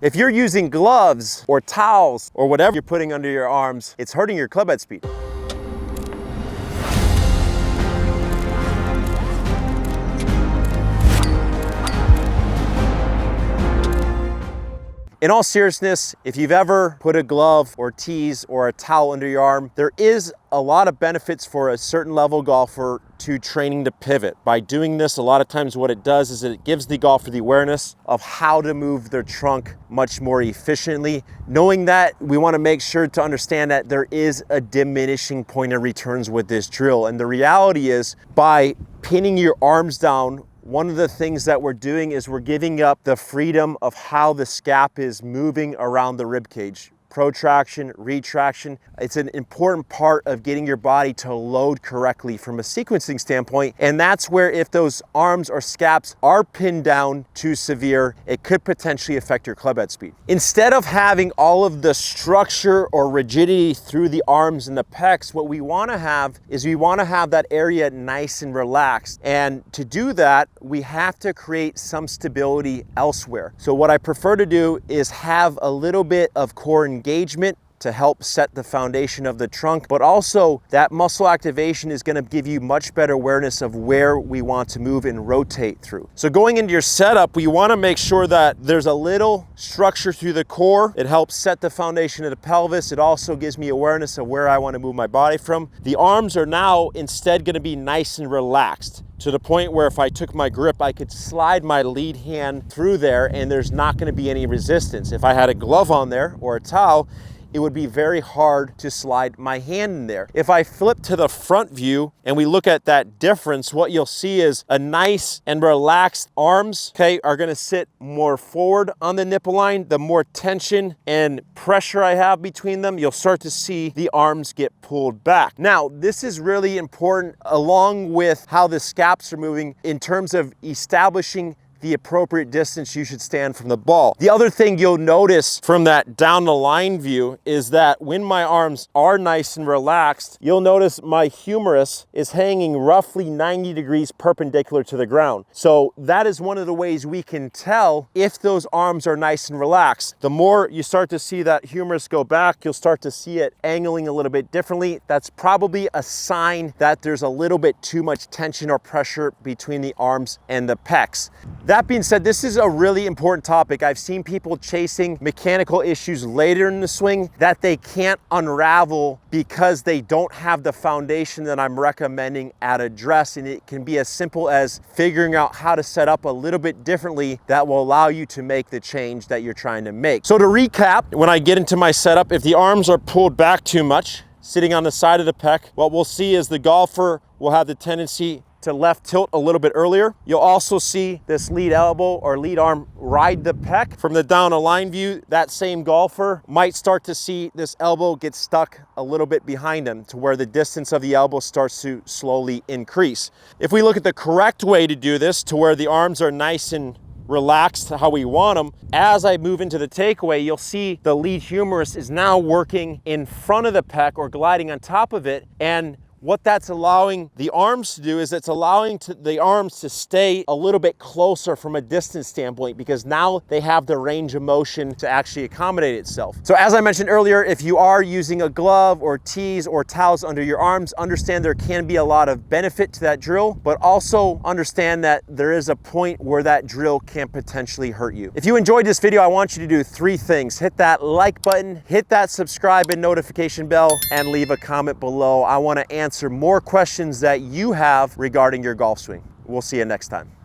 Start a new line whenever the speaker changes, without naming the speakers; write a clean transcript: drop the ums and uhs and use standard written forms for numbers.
If you're using gloves or towels or whatever you're putting under your arms, it's hurting your club head speed. In all seriousness, if you've ever put a glove or tees or a towel under your arm, there is a lot of benefits for a certain level golfer to training to pivot. By doing this, a lot of times what it does is it gives the golfer the awareness of how to move their trunk much more efficiently. Knowing that, we want to make sure to understand that there is a diminishing point of returns with this drill. And the reality is, by pinning your arms down, one of the things that we're doing is we're giving up the freedom of how the scap is moving around the rib cage. Protraction, retraction. It's an important part of getting your body to load correctly from a sequencing standpoint. And that's where, if those arms or scaps are pinned down too severe, it could potentially affect your club head speed. Instead of having all of the structure or rigidity through the arms and the pecs, what we want to have is we want to have that area nice and relaxed. And to do that, we have to create some stability elsewhere. So what I prefer to do is have a little bit of core engagement to help set the foundation of the trunk, but also that muscle activation is going to give you much better awareness of where we want to move and rotate through. So going into your setup, we want to make sure that there's a little structure through the core. It helps set the foundation of the pelvis. It also gives me awareness of where I want to move my body from. The arms are now instead going to be nice and relaxed, to the point where if I took my grip, I could slide my lead hand through there and there's not going to be any resistance. If I had a glove on there or a towel, it would be very hard to slide my hand in there. If I flip to the front view and we look at that difference, what you'll see is a nice and relaxed arms, okay, are gonna sit more forward on the nipple line. The more tension and pressure I have between them, you'll start to see the arms get pulled back. Now, this is really important along with how the scaps are moving in terms of establishing the appropriate distance you should stand from the ball. The other thing you'll notice from that down the line view is that when my arms are nice and relaxed, you'll notice my humerus is hanging roughly 90 degrees perpendicular to the ground. So that is one of the ways we can tell if those arms are nice and relaxed. The more you start to see that humerus go back, you'll start to see it angling a little bit differently. That's probably a sign that there's a little bit too much tension or pressure between the arms and the pecs. That being said, this is a really important topic. I've seen people chasing mechanical issues later in the swing that they can't unravel because they don't have the foundation that I'm recommending at address. And it can be as simple as figuring out how to set up a little bit differently that will allow you to make the change that you're trying to make. So to recap, when I get into my setup, if the arms are pulled back too much, sitting on the side of the pec, what we'll see is the golfer will have the tendency to left tilt a little bit earlier. You'll also see this lead elbow or lead arm ride the pec. From the down the line view, that same golfer might start to see this elbow get stuck a little bit behind him to where the distance of the elbow starts to slowly increase. If we look at the correct way to do this, to where the arms are nice and relaxed how we want them, as I move into the takeaway, you'll see the lead humerus is now working in front of the pec or gliding on top of it. And what that's allowing the arms to do is it's allowing the arms to stay a little bit closer from a distance standpoint, because now they have the range of motion to actually accommodate itself. So as I mentioned earlier, if you are using a glove or tees or towels under your arms, understand there can be a lot of benefit to that drill, but also understand that there is a point where that drill can potentially hurt you. If you enjoyed this video, I want you to do 3 things. Hit that like button, hit that subscribe and notification bell, and leave a comment below. I want to answer more questions that you have regarding your golf swing. We'll see you next time.